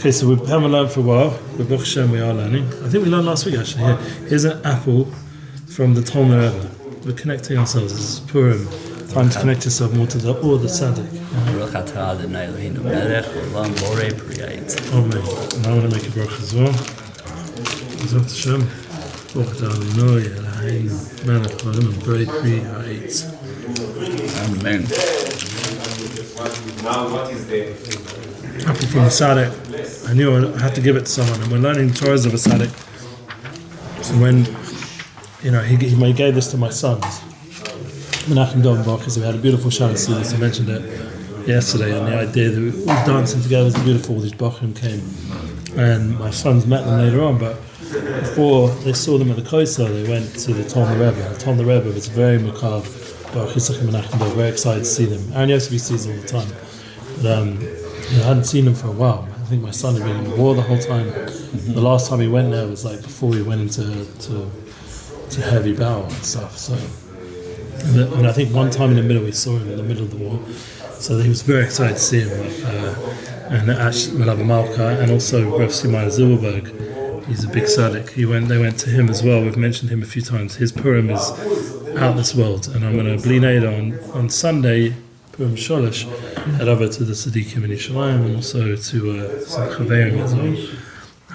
Okay, so we haven't learned for a while. With Baruch Hashem, we are learning. I think we learned last week actually. Here's an apple from the Tainnis Rebbe. We're connecting ourselves. This is Purim. Time to connect yourself more to the tzaddik. Amen. And I want to make a bracha as well. Baruch Hashem. Amen. Now what is the apple from the tzaddik? I knew I had to give it to someone, and we're learning the Torahs of a tzaddik. So when he gave this to my sons, Rebbe Nachman, because we had a beautiful Shabbos Sudas. I mentioned it yesterday, and the idea that we were all dancing together was beautiful. All these Bachrim came, and my sons met them later on, but before they saw them at the Koso, they went to the Tainnis Rebbe. The Tainnis Rebbe was very macabre. Baruch YITZCHAK Menachem, very excited to see them. Aaron Yosef sees all the time. But, I hadn't seen them for a while. I think my son had been in the war the whole time. The last time he went there was like before we went into heavy battle and stuff. So, and I think one time in the middle we saw him in the middle of the war. So he was very excited to see him. And Ash Melava Malka and also Rav Simai Zilberberg. He's a big tzaddik. They went to him as well. We've mentioned him a few times. His Purim is out this world, and I'm going to bli neder on Sunday, Purim Sholosh, head over to the Tzaddikim in Yerushalayim and also to some Chaverim as well.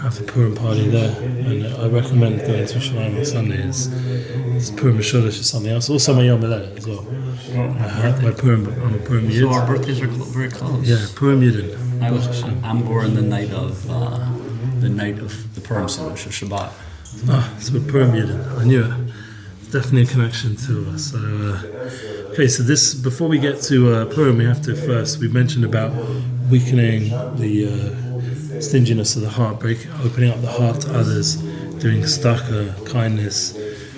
Have the Purim party there, and I recommend going to Yerushalayim on Sunday. It's Purim Sholosh is something else. Also my Yom Halelet as well. My Purim, I'm a Purim Yid. So our birthdays are very close. Yeah, Purim Yidin. I'm born the night of the Purim Sholosh, Shabbat. So we're Purim Yidin. I knew it. Definitely a connection to us. So, okay, so this before we get to Purim, we have to first. We mentioned about weakening the stinginess of the heart, opening up the heart to others, doing tzedakah, kindness,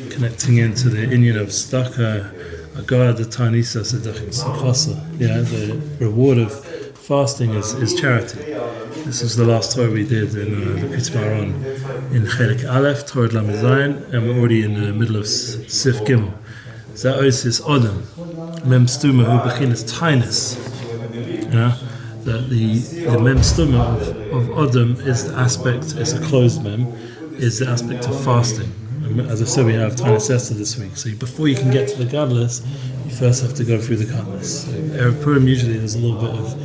connecting into the inyan of tzedakah. God, the Tainnis Esther and Purim. Yeah, the reward of fasting is charity. This is the last Torah we did in Likutei Moharan in Chelik Aleph, Torah Lamed Zayin, and we're already in the middle of Sif Gimel. Za'os is Odom, Mem Stuma hu bechinas Tainnis. Yeah, that the Mem Stuma of Odom is the aspect, it's a closed Mem, is the aspect of fasting. And as I said, we have Tainnis Esther this week. So before you can get to the Gadlus, you first have to go through the Gadlus. So Erev Purim usually there's a little bit of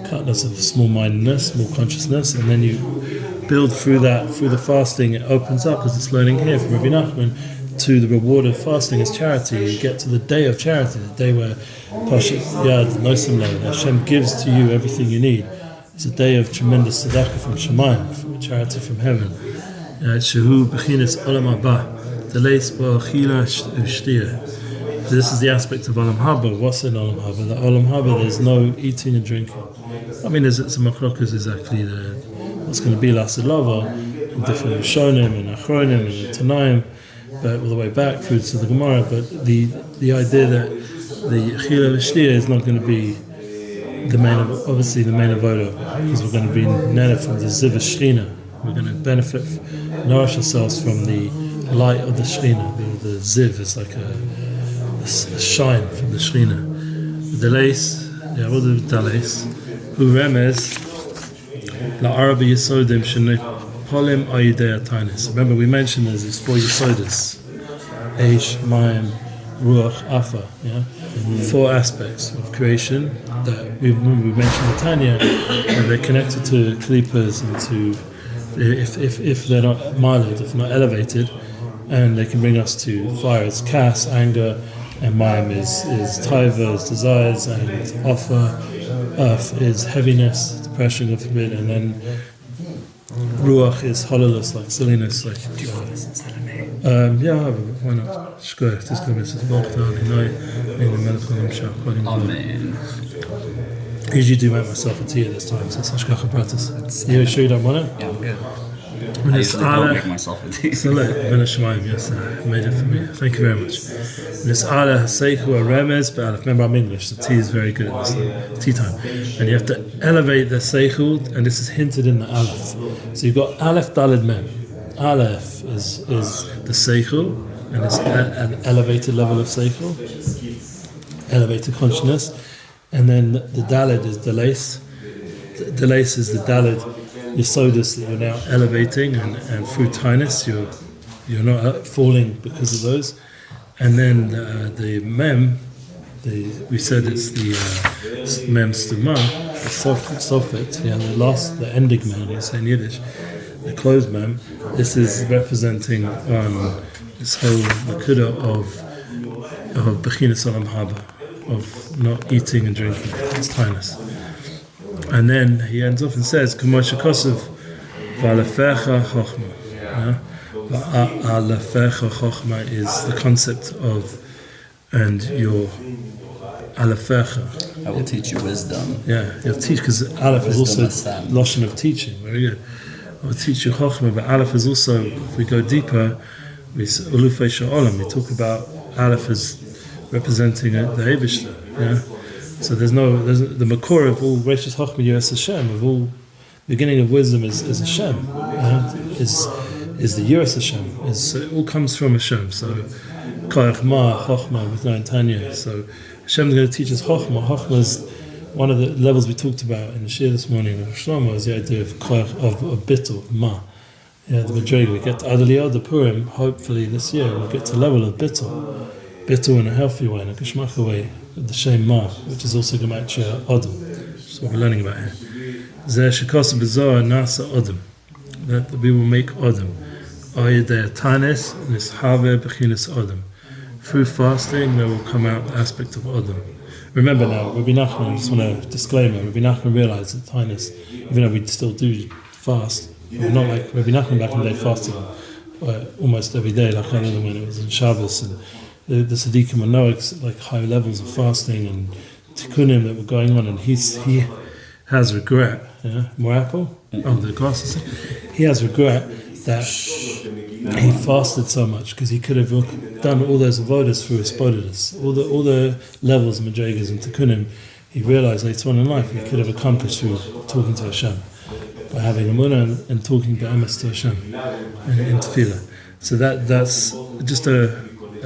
cutness of small-mindedness, small consciousness, and then you build through the fasting. It opens up, as it's learning here from Rebbe Nachman, to the reward of fasting as charity. You get to the day of charity, the day where Pashat Yad Nosim Lo, Hashem gives to you everything you need. It's a day of tremendous tzedakah from Shemayim, from charity from heaven. Shehu Bechinas Olam Haba, Deleis Ba'achila Ushtiyah. This is the aspect of Olam Haba. What's in Olam Haba? The Olam Haba, there's no eating and drinking. I mean, there's some machlokas exactly what's going to be lasted lava in different Rishonim and Achronim and Tanaim, but all the way back through to the Gemara. But the idea that the Achila V'Shtiyah is not going to be the main avodah, because we're going to be nana from the Ziv Shechina. We're going to benefit, nourish ourselves from the light of the Shechina. The Ziv is like a shine from the Shechina. The Deleis, what are the Deleis? Who remes la'arabi yisodim shenepolim ayidei Tainnis. Remember, we mentioned there's these 4 yisodas: Eish, Mayim, Ruach, Afa. Yeah, 4 aspects of creation that we mentioned in Tanya, and they're connected to klipas and to if they're not miled, if not elevated, and they can bring us to fire. It's kas, anger, and Mayim is taiva, is desires, and Afa. Earth is heaviness, depression, God forbid, and then Ruach is hollowness, like silliness, like. Yeah, why not? Shkoyach, this comments is Baruch Amen. I usually do make myself a tea at this time, so it's Hashgacha Pratis. You sure you don't want it? Yeah, I'm good. I usually don't make myself a tea. So look, Ben Shemaim, yes, made it for me. Thank you very much. Nis'ala Haseichu Aremes Be'alef. Remember, I'm English, so tea is very good at this tea time. And you have to elevate the Seichu, and this is hinted in the Aleph. So you've got Aleph Daled Mem. Aleph is the Seichu, and it's an elevated level of Seichu, elevated consciousness. And then the Daled is the Lace. The Lace is the Daled Yesodus that you're now elevating, and through Tainnis you're not falling because of those. And then the mem, we said it's the mem stuma, the suffix, the ending mem, you say in Yiddish, the closed mem. This is representing this whole nakuda of bechinas olam haba, of not eating and drinking. It's Tainnis. And then he ends off and says, "K'moshe kosev v'alefecha chochma." Alefecha chochma is the concept of, and your alefecha. I will teach you wisdom. Yeah, you'll teach, because aleph is also Wisdom. lashon of teaching. Very good. I will teach you chochma, but aleph is also, if we go deeper, we ulufei sha'olam. We talk about aleph as representing the Eibishter. Yeah. So there's the makor of all Reishis Chochma Yiras Hashem, of all beginning of wisdom is Hashem. Is the Yiras Hashem. It all comes from Hashem. So Koyach Ma Chochma with no Tanya. So Hashem is going to teach us Chochma. Chochma is one of the levels we talked about in the Shir this morning with Shlomo, is the idea of Koyach of Bittul, Ma. The Madriga. We get to Eliyahu the Purim, hopefully this year, we'll get to the level of Bittul. Bittul in a healthy way, in a Geshmacha way, the Shem Ma, which is also Gematria Odom, which is what we're learning about here. Zeh Shekos B'Zohar Nasa Odom, that we will make Odom. Ayedei Tainnis Nishave Bechinas Odom. Through fasting, there will come out the aspect of Odom. Remember now, Rebbe Nachman, I just want to disclaimer, Rebbe Nachman realized that Tainnis, even though we still do fast, we're not like Rebbe Nachman back in the day fasted almost every day, like I know when it was in Shabbos, and the Tzaddikim would know like high levels of fasting and tikkunim that were going on, and he has regret. More apple? Oh, the grass is. He has regret that he fasted so much, because he could have done all those avodas through his spodidus, all the levels of madrigas and tikkunim. He realized later on in life he could have accomplished through talking to Hashem, by having emunah and talking be'emes to Hashem in tefillah. So that's just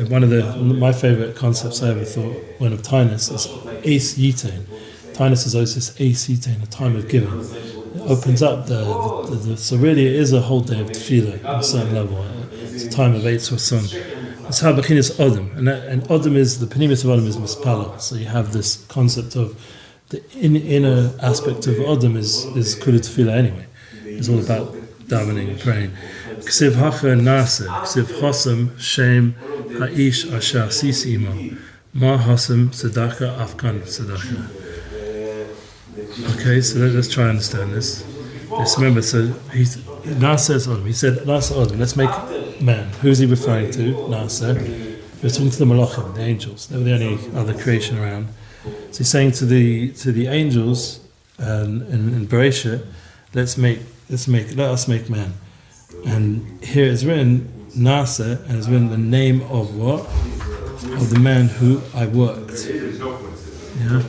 one of my favorite concepts I ever thought when of Tainnis is Eis Yitain. Tainnis is always this Eis Yitain, a time of giving. It opens up so really it is a whole day of tefillah on a certain level. It's a time of Eitz Rason. It's how bechinas Odom, and Odom is the penimis of Odom is mispala. So you have this concept of the inner aspect of Odom is kula tefillah anyway. It's all about davening and praying. Ksiv hacha nase, ksiv chosam shem ha'ish asher sisi imo, ma hasam tzedakah afkan tzedakah. Okay, so let's try and understand this. Just remember, so nase is Odom. He said nase Odom. Let's make man. Who's he referring to? Nase. We're talking to the malachim, the angels. They were the only other creation around. So he's saying to the angels in Bereshit, let us make man. And here it's written Nasa, and it's written the name of what? Of the man who I worked. Yeah.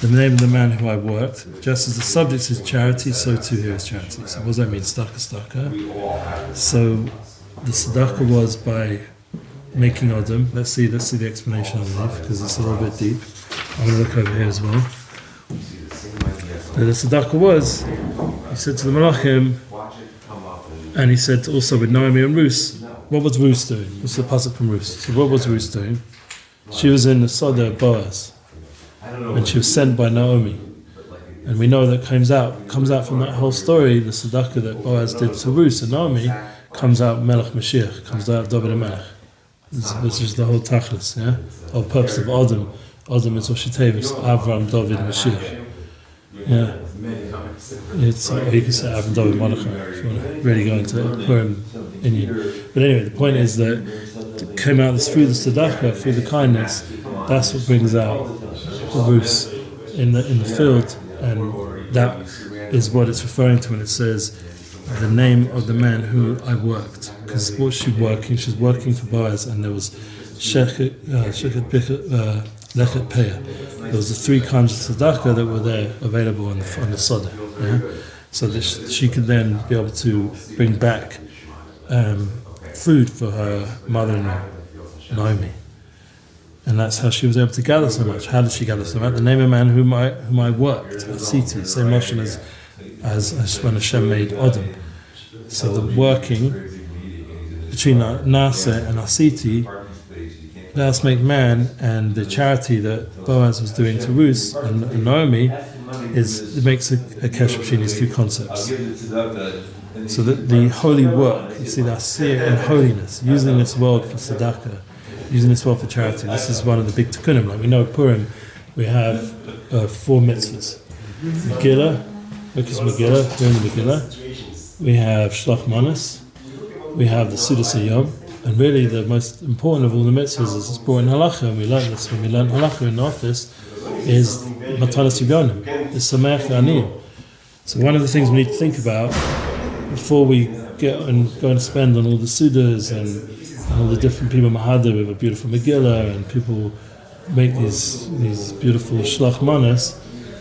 The name of the man who I worked. Just as the subject is charity, so too here is charity. So what does that mean? Tzedakah. So the tzedakah was by making Odom. Let's see the explanation underneath, because it's a little bit deep. I'm going to look over here as well. The tzedakah was, he said to the Malachim, and he said also with Naomi and Ruth, what was Ruth doing? What's the pasuk from Ruth? So what was Ruth doing? She was in the Soda of Boaz, and she was sent by Naomi. And we know that comes out from that whole story, the tzedakah that Boaz did to Ruth and Naomi, comes out Melech Mashiach, comes out David Melech. This is the whole tachlis, yeah? The whole purpose of Odom. Odom is Rosh Tevis, Avram, David, Mashiach. Yeah. It's you can say Avram, David, Mordechai, if you want to really go into Purim in you. But anyway, the point is that it came out through the tzedakah, through the kindness. That's what brings out the roots in the field, and that is what it's referring to when it says the name of the man who I worked. Because what she's working for Boaz, and there was Shechet Lechet Peah. There was the three kinds of tzedakah that were there available on the Soda. Yeah? So that she could then be able to bring back food for her mother-in-law, Naomi. And that's how she was able to gather so much. How did she gather so much? The name of a man whom I worked, Asiti, same motion as as when Hashem made Adam. So the working between Nasa and Asiti, let us make man, and the charity that Boaz was doing to Ruth and Naomi, it makes a kesh between these two concepts. So that the holy work, you see, the asiyah in holiness, using this world for tzedakah, using this world for charity. This is one of the big tikkunim. Like we know Purim, we have 4 mitzvahs. Megillah, Mikras Megillah, during the Megillah. We have Shlach Manas. We have the Sudas Yom. And really the most important of all the mitzvahs is brought in Halacha, and we learned this when we learned Halacha in the office, is Matanas Yivonim, is Sameach Aniyim. So one of the things we need to think about before we go and spend on all the Sudas and all the different people Mahadar with a beautiful Megillah, and people make these beautiful Shlach Manas,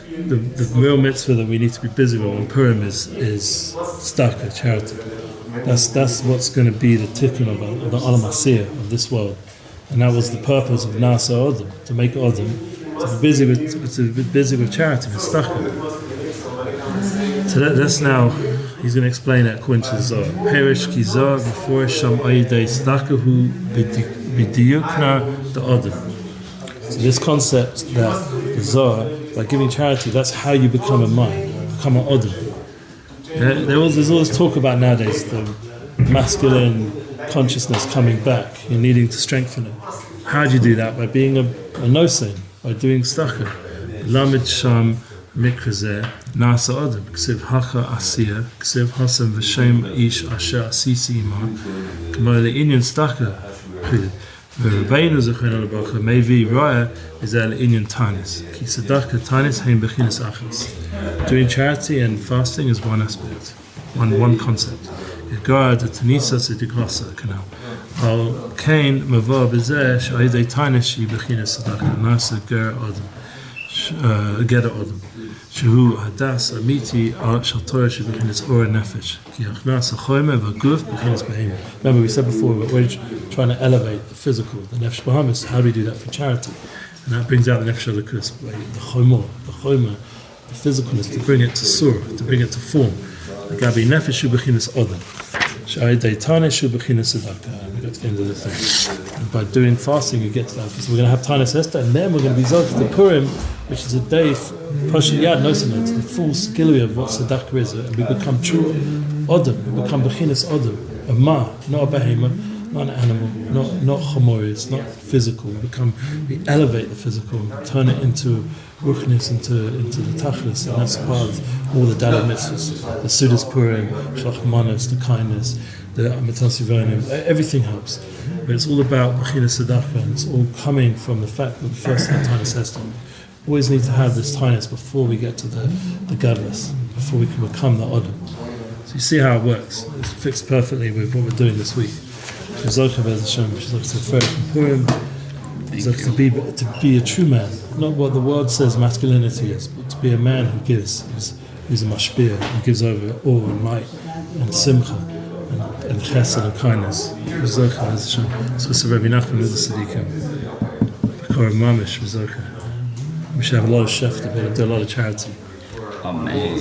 the real mitzvah that we need to be busy with on Purim is tzedakah, charity. That's what's going to be the tikkun of the Olam Asiyah of this world, and that was the purpose of Nasa Odom, to make Odom, to be busy with charity, with tzedakah. So that's now he's going to explain that according to the Zohar. Perish ki Zohar before Sham Ayidei tzedakahu b'diyukna the Odom. So this concept that the Zohar, by giving charity, that's how you become a mind, become an Odom. There's all this talk about nowadays the masculine consciousness coming back and needing to strengthen it. How do you do that? By being a nosein, by doing tzedakah. Lamed sham mikrazeh nasa adam ksiv hacha asiyah ksiv hasam v'shem ish asher asisi imah k'mo le'inyan tzedakah v'Rebbeinu zochenu l'bracha mevi raya is le'inyan tainnis ki tzedakah tainnis hein bechinas achas. Doing charity and fasting is one aspect, one concept. Yegara the Tainnis Esther canal. Al kain mavah b'zeh she'ayidei tainnis she bechinas tzedakah nasa ger adam geder adam shehu hadas amiti shel Torah she bechinas or nefesh ki achnas hachoyme v'guf bechinas behema. Remember we said before we're trying to elevate the physical, the nefesh bahamis. How do we do that for charity? And that brings out the nefesh elikus, the choyma, the physicalness, to bring it to surah, to bring it to form. Gabi nefesh bechinas adam. Sha'idei tainnis bechinas tzedakah. We got to the end of the thing. And by doing fasting, you get to that. So we're going to have Tainnis Esther, and then we're going to be Zok to Purim, which is a day pushing yad nosinot, the full skilly of what tzedakah is, and we become true adam. We become bechinas adam, a ma, not a behemoth, not an animal, not chomoris, not physical. We elevate the physical, turn it into ruchnis, into the tachlis, and that's part of all the Daled mitzvahs, the Sudas Purim, Shlach Manas, the kindness, the Matanas Yivonim, everything helps. But it's all about bechinas tzedakah, and it's all coming from the fact that we first have Tainnis Esther. We always need to have this tainnis before we get to the gadlus, before we can become the Odom. So you see how it works. It's fixed perfectly with what we're doing this week. She's like to Purim, to be a true man, not what the world says masculinity is, but to be a man who gives, who's a mashpia, who gives over awe and light and simcha and chesed and kindness. So Rebbe Nachman with the tzaddikim, B'korah mamish, we should have a lot of shefta, do a lot of charity. Amen.